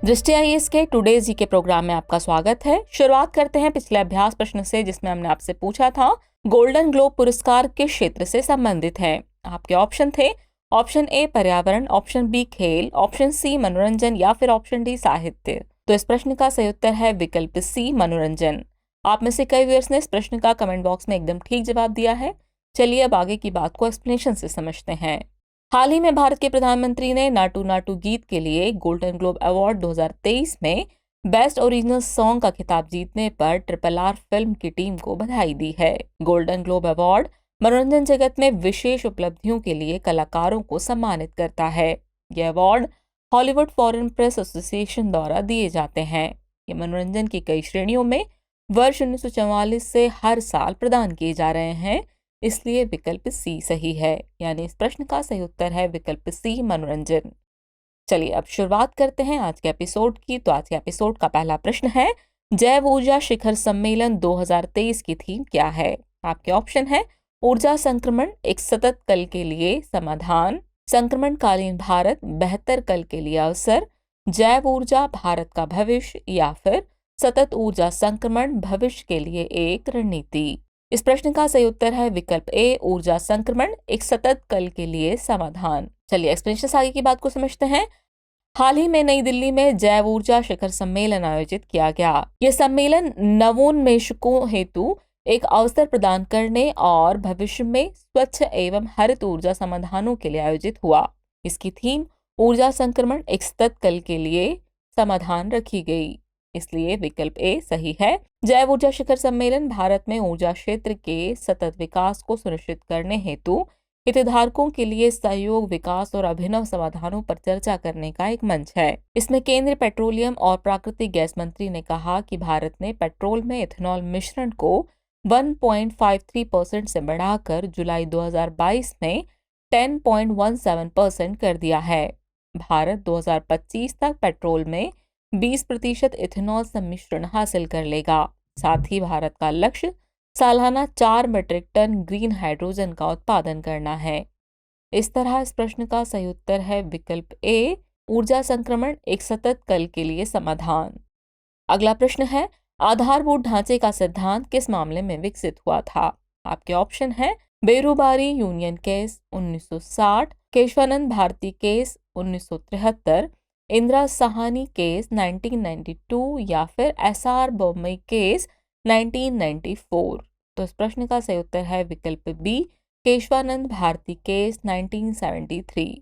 दृष्टि आईएएस के टुडे जी के प्रोग्राम में आपका स्वागत है। शुरुआत करते हैं पिछले अभ्यास प्रश्न से, जिसमें हमने आपसे पूछा था गोल्डन ग्लोब पुरस्कार किस क्षेत्र से संबंधित है। आपके ऑप्शन थे ऑप्शन ए पर्यावरण, ऑप्शन बी खेल, ऑप्शन सी मनोरंजन या फिर ऑप्शन डी साहित्य। तो इस प्रश्न का सही उत्तर है विकल्प सी मनोरंजन। आप में से कई व्यूअर्स ने इस प्रश्न का कमेंट बॉक्स में एकदम ठीक जवाब दिया है। चलिए अब आगे की बात को एक्सप्लेनेशन से समझते हैं। हाल ही में भारत के प्रधानमंत्री ने नाटू नाटू गीत के लिए गोल्डन ग्लोब अवार्ड 2023 में बेस्ट ओरिजिनल सॉन्ग का खिताब जीतने पर RRR फिल्म की टीम को बधाई दी है। गोल्डन ग्लोब अवार्ड मनोरंजन जगत में विशेष उपलब्धियों के लिए कलाकारों को सम्मानित करता है। यह award Hollywood foreign press association द्वारा दिए जाते हैं। ये मनोरंजन की कई श्रेणियों में वर्ष 1944 से हर साल प्रदान किए जा रहे हैं, इसलिए विकल्प सी सही है। यानी इस प्रश्न का सही उत्तर है विकल्प सी मनोरंजन। चलिए अब शुरुआत करते हैं आज के एपिसोड की। तो आज के एपिसोड का पहला प्रश्न है, जैव ऊर्जा शिखर सम्मेलन 2023 की थीम क्या है। आपके ऑप्शन है ऊर्जा संक्रमण, एक सतत कल के लिए समाधान, संक्रमणकालीन भारत, बेहतर कल के लिए अवसर, जैव ऊर्जा भारत का भविष्य या फिर सतत ऊर्जा संक्रमण भविष्य के लिए एक रणनीति। इस प्रश्न का सही उत्तर है विकल्प ए ऊर्जा संक्रमण, एक सतत कल के लिए समाधान। चलिए एक्सप्लेनेशन से आगे की बात को समझते हैं। हाल ही में नई दिल्ली में जैव ऊर्जा शिखर सम्मेलन आयोजित किया गया। यह सम्मेलन नवोन्मेषकों हेतु एक अवसर प्रदान करने और भविष्य में स्वच्छ एवं हरित ऊर्जा समाधानों के लिए आयोजित हुआ। इसकी थीम ऊर्जा संक्रमण, एक सतत कल के लिए समाधान रखी गई, इसलिए विकल्प ए सही है। जैव ऊर्जा शिखर सम्मेलन भारत में ऊर्जा क्षेत्र के सतत विकास को सुनिश्चित करने हेतु हितधारकों के लिए सहयोग, विकास और अभिनव समाधानों पर चर्चा करने का एक मंच है। इसमें केंद्रीय पेट्रोलियम और प्राकृतिक गैस मंत्री ने कहा कि भारत ने पेट्रोल में इथेनॉल मिश्रण को 1.53% से बढ़ाकर जुलाई 2022 में 10.17% कर दिया है। भारत 2025 तक पेट्रोल में 20% इथेनॉल सम्मिश्रण हासिल कर लेगा। साथ ही भारत का लक्ष्य सालाना 4 मीट्रिक टन ग्रीन हाइड्रोजन का उत्पादन करना है। इस तरह इस प्रश्न का सही उत्तर है विकल्प ए ऊर्जा संक्रमण, एक सतत कल के लिए समाधान। अगला प्रश्न है, आधारभूत ढांचे का सिद्धांत किस मामले में विकसित हुआ था। आपके ऑप्शन है Berubari Union case 1960, Kesavananda Bharati case 1973, Indira Sawhney case 1992 या फिर SR बोम्मई केस 1994। तो इस प्रश्न का सही उत्तर है विकल्प बी केशवानंद भारती केस 1973।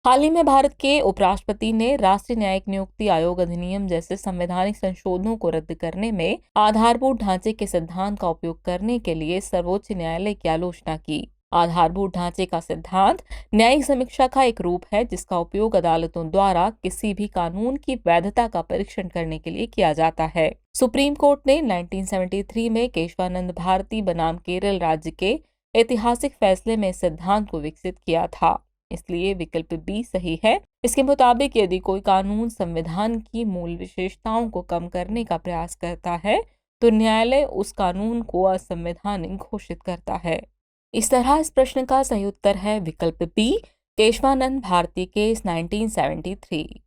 हाल ही में भारत के उपराष्ट्रपति ने राष्ट्रीय न्यायिक नियुक्ति आयोग अधिनियम जैसे संवैधानिक संशोधनों को रद्द करने में आधारभूत ढांचे के सिद्धांत का उपयोग करने के लिए सर्वोच्च न्यायालय की आलोचना की। आधारभूत ढांचे का सिद्धांत न्यायिक समीक्षा का एक रूप है जिसका उपयोग अदालतों द्वारा किसी भी कानून की वैधता का परीक्षण करने के लिए किया जाता है। सुप्रीम कोर्ट ने 1973 में केशवानंद भारती बनाम केरल राज्य के ऐतिहासिक फैसले में इस सिद्धांत को विकसित किया था, इसलिए विकल्प बी सही है। इसके मुताबिक यदि कोई कानून संविधान की मूल विशेषताओं को कम करने का प्रयास करता है तो न्यायालय उस कानून को असंवैधानिक घोषित करता है। इस तरह इस प्रश्न का सही उत्तर है विकल्प बी केशवानंद भारती केस 1973।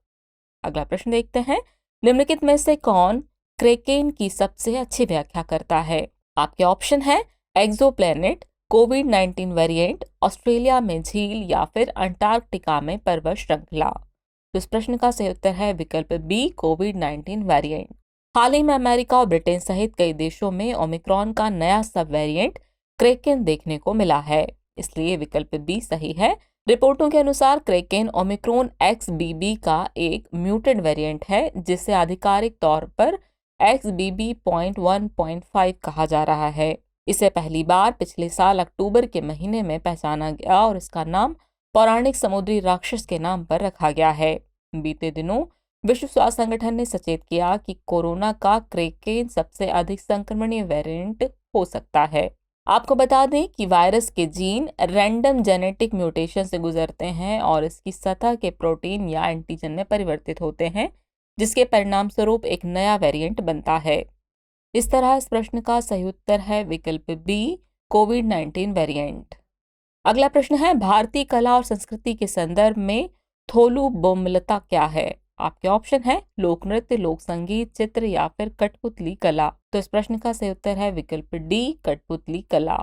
अगला प्रश्न देखते हैं, निम्नलिखित में से कौन क्रेकेन की सबसे अच्छी व्याख्या करता है। आपके ऑप्शन है एक्सोप्लैनेट, कोविड-19 वेरिएंट, ऑस्ट्रेलिया में झील या फिर अंटार्कटिका में पर्वत श्रृंखला। तो इस प्रश्न का सही उत्तर है विकल्प बी कोविड-19 वेरिएंट। हाल ही में अमेरिका और ब्रिटेन सहित कई देशों में ओमिक्रॉन का नया सब वेरिएंट क्रेकेन देखने को मिला है, इसलिए विकल्प बी सही है। रिपोर्टों के अनुसार क्रेकेन ओमिक्रॉन XBB का एक म्यूटेड वेरिएंट है जिसे आधिकारिक तौर पर XBB.1.5 कहा जा रहा है। इसे पहली बार पिछले साल अक्टूबर के महीने में पहचाना गया और इसका नाम पौराणिक समुद्री राक्षस के नाम पर रखा गया है। बीते दिनों विश्व स्वास्थ्य संगठन ने सचेत किया कि कोरोना का क्रेकेन सबसे अधिक संक्रमणीय वेरिएंट हो सकता है। आपको बता दें कि वायरस के जीन रैंडम जेनेटिक म्यूटेशन से गुजरते हैं और इसकी सतह के प्रोटीन या एंटीजन में परिवर्तित होते हैं, जिसके परिणाम स्वरूप एक नया वेरिएंट बनता है। इस तरह इस प्रश्न का सही उत्तर है विकल्प बी कोविड-19 वेरिएंट। अगला प्रश्न है, भारतीय कला और संस्कृति के संदर्भ में थोलु बोमलता क्या है। आपके ऑप्शन है लोक नृत्य, लोक संगीत, चित्र या फिर कठपुतली कला। तो इस प्रश्न का सही उत्तर है विकल्प डी, कठपुतली कला।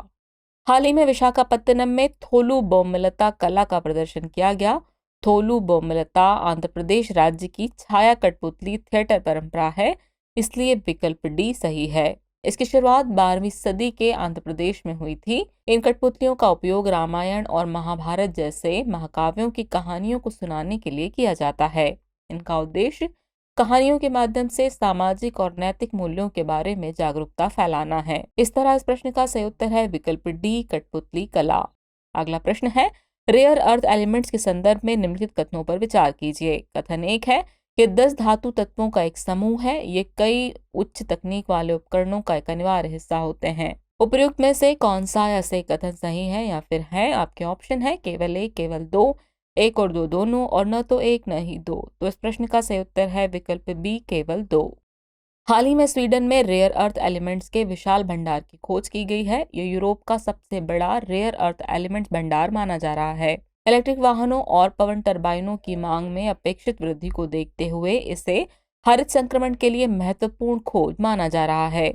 हाल ही में विशाखापत्तनम में थोलू बोमलता कला का प्रदर्शन किया गया। थोलू बोमलता आंध्र प्रदेश राज्य की छाया कठपुतली थिएटर परंपरा है, इसलिए विकल्प डी सही है। इसकी शुरुआत 12वीं सदी के आंध्र प्रदेश में हुई थी। इन कठपुतलियों का उपयोग रामायण और महाभारत जैसे महाकाव्यों की कहानियों को सुनाने के लिए किया जाता है। इनका उद्देश्य कहानियों के माध्यम से सामाजिक और नैतिक मूल्यों के बारे में जागरूकता फैलाना है। इस तरह इस प्रश्न का सही उत्तर है विकल्प डी, कठपुतली कला। अगला प्रश्न है रेयर अर्थ एलिमेंट्स के संदर्भ में निम्नलिखित कथनों पर विचार कीजिए। कथन 1 है कि 10 धातु तत्वों का एक समूह है। ये कई उच्च तकनीक वाले उपकरणों का एक अनिवार्य हिस्सा होते हैं। उपर्युक्त में से कौन सा या सही कथन सही है या फिर है? आपके ऑप्शन है केवल एक, केवल दो, एक और दो दोनों, और न तो एक न ही दो। तो इस प्रश्न का सही उत्तर है विकल्प बी, केवल दो। हाल ही में स्वीडन में रेयर अर्थ एलिमेंट्स के विशाल भंडार की खोज की गई है। ये यूरोप का सबसे बड़ा रेयर अर्थ एलिमेंट्स भंडार माना जा रहा है। इलेक्ट्रिक वाहनों और पवन टरबाइनों की मांग में अपेक्षित वृद्धि को देखते हुए इसे हरित संक्रमण के लिए महत्वपूर्ण खोज माना जा रहा है।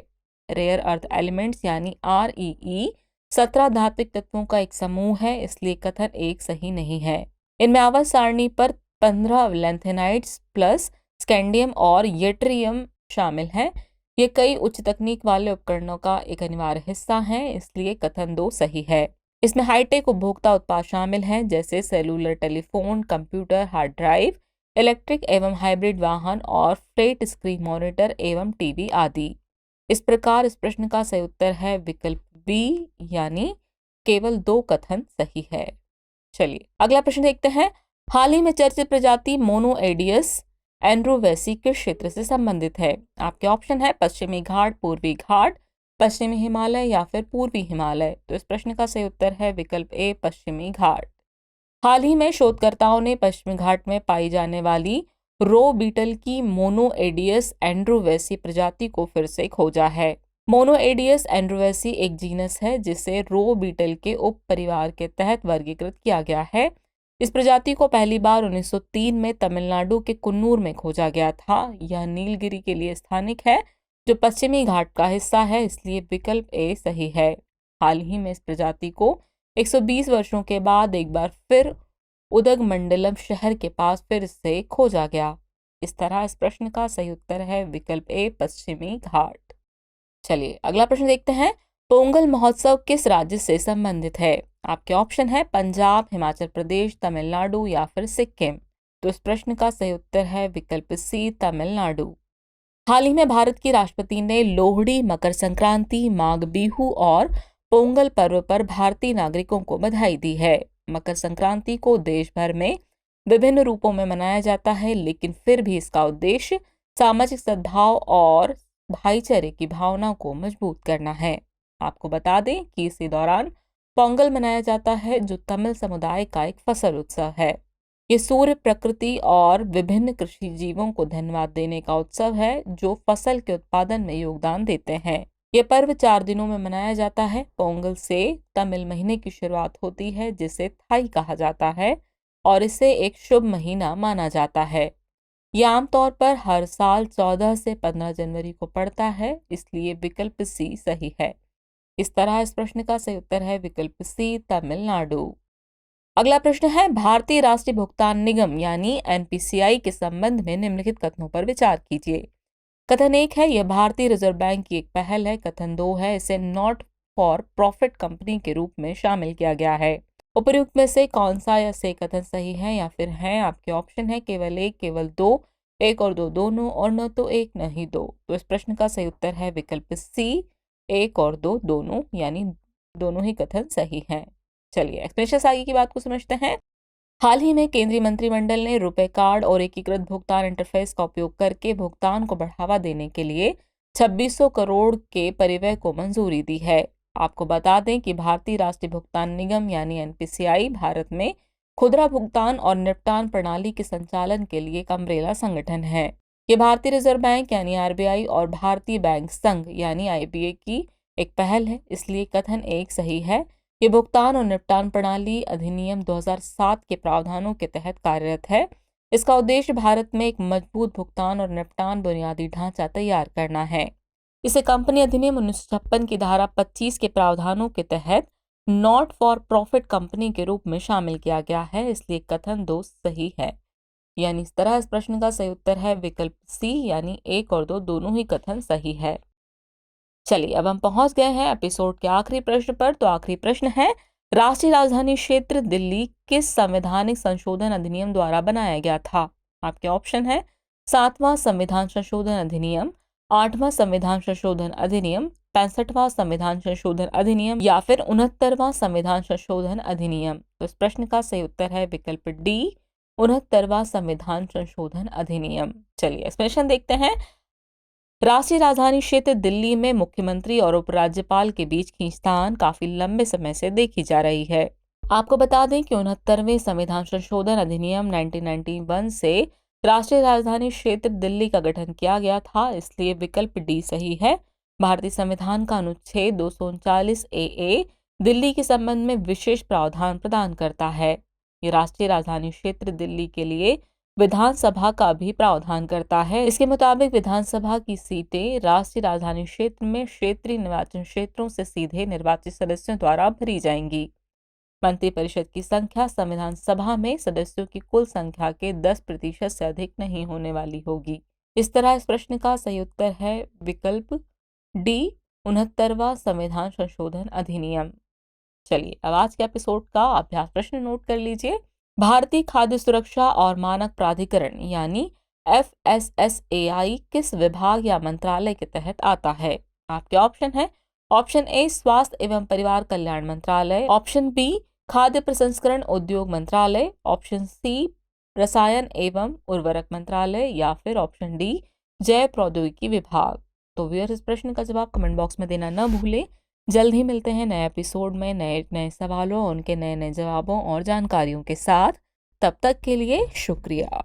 रेयर अर्थ एलिमेंट्स यानी REE 17 धात्विक तत्वों का एक समूह है, इसलिए कथन एक सही नहीं है। इनमें आवर्त सारणी पर 15 लैंथेनाइड्स प्लस स्कैंडियम और यट्रियम शामिल हैं। ये कई उच्च तकनीक वाले उपकरणों का एक अनिवार्य हिस्सा हैं, इसलिए कथन 2 सही है। इसमें हाईटेक उपभोक्ता उत्पाद शामिल हैं, जैसे cellular telephone, computer, hard drive, electric एवं हाइब्रिड वाहन और फ्रेट स्क्रीन मॉनिटर एवं टीवी आदि। इस प्रकार इस प्रश्न का सही उत्तर है विकल्प बी, यानी केवल 2 कथन सही है। चलिए अगला प्रश्न देखते हैं। हाल ही में चर्चित प्रजाति मोनोएडियस एंड्रोवेसी किस क्षेत्र से संबंधित है? आपके ऑप्शन है पश्चिमी घाट, पूर्वी घाट, पश्चिमी हिमालय या फिर पूर्वी हिमालय। तो इस प्रश्न का सही उत्तर है विकल्प ए, पश्चिमी घाट। हाल ही में शोधकर्ताओं ने पश्चिमी घाट में पाई जाने वाली रो बीटल की मोनोएडियस एंड्रोवेसी प्रजाति को फिर से खोजा है। मोनोएडियस एंड्रोवेसी एक जीनस है जिसे रो बीटल के उप परिवार के तहत वर्गीकृत किया गया है। इस प्रजाति को पहली बार 1903 में तमिलनाडु के कुन्नूर में खोजा गया था। यह नीलगिरी के लिए स्थानिक है, जो पश्चिमी घाट का हिस्सा है, इसलिए विकल्प ए सही है। हाल ही में इस प्रजाति को 120 वर्षों के बाद एक बार फिर उदगमंडलम शहर के पास फिर से खोजा गया। इस तरह इस प्रश्न का सही उत्तर है विकल्प ए, पश्चिमी घाट। चलिए अगला प्रश्न देखते हैं। पोंगल महोत्सव किस राज्य से संबंधित है? आपके ऑप्शन है पंजाब, हिमाचल प्रदेश, तमिलनाडु या फिर सिक्किम। तो इस प्रश्न का सही उत्तर है विकल्प सी, तमिलनाडु। हाल ही में भारत की राष्ट्रपति ने लोहड़ी, मकर संक्रांति, माघ बिहू और पोंगल पर्व पर भारतीय नागरिकों को बधाई दी है। मकर संक्रांति को देश भर में विभिन्न रूपों में मनाया जाता है, लेकिन फिर भी इसका उद्देश्य सामाजिक सद्भाव और भाईचारे की भावना को मजबूत करना है। आपको बता दें कि इसी दौरान पोंगल मनाया जाता है, जो तमिल समुदाय का एक फसल उत्सव है। ये सूर्य, प्रकृति और विभिन्न कृषि जीवों को धन्यवाद देने का उत्सव है, जो फसल के उत्पादन में योगदान देते हैं। ये पर्व 4 दिनों में मनाया जाता है। पोंगल से तमिल महीने की शुरुआत होती है, जिसे थाई कहा जाता है, और इसे एक शुभ महीना माना जाता है। यह आमतौर पर हर साल 14 से 15 जनवरी को पड़ता है, इसलिए विकल्प सी सही है। इस तरह इस प्रश्न का सही उत्तर है विकल्प सी, तमिलनाडु। अगला प्रश्न है भारतीय राष्ट्रीय भुगतान निगम यानी NPCI के संबंध में निम्नलिखित कथनों पर विचार कीजिए। कथन 1 है यह भारतीय रिजर्व बैंक की एक पहल है। कथन 2 है इसे नॉट फॉर प्रॉफिट कंपनी के रूप में शामिल किया गया है। उपर्युक्त में से कौन सा या से कथन सही है या फिर है? आपके ऑप्शन है केवल एक, केवल दो, एक और दो दोनों, और न तो एक न ही दो। तो इस प्रश्न का सही उत्तर है विकल्प सी, एक और दो दोनों, यानी दोनों ही कथन सही हैं। चलिए एक्सप्रेशन आगे की बात को समझते हैं। हाल ही में केंद्रीय मंत्रिमंडल ने रुपए कार्ड और एकीकृत भुगतान इंटरफेस का उपयोग करके भुगतान को बढ़ावा देने के लिए 2600 करोड़ के परिव्यय को मंजूरी दी है। आपको बता दें कि भारतीय राष्ट्रीय भुगतान निगम यानी NPCI भारत में खुदरा भुगतान और निपटान प्रणाली के संचालन के लिए एक अम्ब्रेला संगठन है। ये भारतीय रिजर्व बैंक यानी RBI और भारतीय बैंक संघ यानी IBA की एक पहल है, इसलिए कथन 1 सही है। ये भुगतान और निपटान प्रणाली अधिनियम 2007 के प्रावधानों के तहत कार्यरत है। इसका उद्देश्य भारत में एक मजबूत भुगतान और निपटान बुनियादी ढांचा तैयार करना है। इसे कंपनी अधिनियम 1956 की धारा 25 के प्रावधानों के तहत नॉट फॉर प्रॉफिट कंपनी के रूप में शामिल किया गया है, इसलिए कथन 2 सही है। यानी इस तरह इस प्रश्न का सही उत्तर है विकल्प सी, यानी 1 और 2 दोनों ही कथन सही है। चलिए अब हम पहुंच गए हैं एपिसोड के आखिरी प्रश्न पर। तो आखिरी प्रश्न है, राष्ट्रीय राजधानी क्षेत्र दिल्ली किस संवैधानिक संशोधन अधिनियम द्वारा बनाया गया था? आपके ऑप्शन है 7वां संविधान संशोधन अधिनियम, 8वां संविधान संशोधन अधिनियम, 65वां संविधान संशोधन अधिनियम या फिर 69वां संविधान संशोधन अधिनियम। तो इस प्रश्न का सही उत्तर है विकल्प डी, 69वां संविधान संशोधन अधिनियम। चलिए एक्सप्लेनेशन देखते हैं। राष्ट्रीय राजधानी क्षेत्र दिल्ली में मुख्यमंत्री और उपराज्यपाल के बीच खींचतान काफी लंबे समय से देखी जा रही है। आपको बता दें कि 69वें संविधान संशोधन अधिनियम 1991 से राष्ट्रीय राजधानी क्षेत्र दिल्ली का गठन किया गया था, इसलिए विकल्प डी सही है। भारतीय संविधान का अनुच्छेद 239 ए दिल्ली के संबंध में विशेष प्रावधान प्रदान करता है। ये राष्ट्रीय राजधानी क्षेत्र दिल्ली के लिए विधानसभा का भी प्रावधान करता है। इसके मुताबिक विधानसभा की सीटें राष्ट्रीय राजधानी क्षेत्र में क्षेत्रीय निर्वाचन क्षेत्रों से सीधे निर्वाचित सदस्यों द्वारा भरी जाएंगी। मंत्रिपरिषद की संख्या संविधान सभा में सदस्यों की कुल संख्या के 10% से अधिक नहीं होने वाली होगी। इस तरह इस प्रश्न का सही उत्तर है विकल्प डी, 69वां संविधान संशोधन अधिनियम। चलिए अब आज के एपिसोड का अभ्यास प्रश्न नोट कर लीजिए। भारतीय खाद्य सुरक्षा और मानक प्राधिकरण यानी FSSAI किस विभाग या मंत्रालय के तहत आता है? आपके ऑप्शन है ऑप्शन ए स्वास्थ्य एवं परिवार कल्याण मंत्रालय, ऑप्शन बी खाद्य प्रसंस्करण उद्योग मंत्रालय, ऑप्शन सी रसायन एवं उर्वरक मंत्रालय या फिर ऑप्शन डी जैव प्रौद्योगिकी विभाग। तो व्यूअर्स इस प्रश्न का जवाब कमेंट बॉक्स में देना न भूलें। जल्द ही मिलते हैं नए एपिसोड में नए नए सवालों, उनके नए नए जवाबों और जानकारियों के साथ। तब तक के लिए शुक्रिया।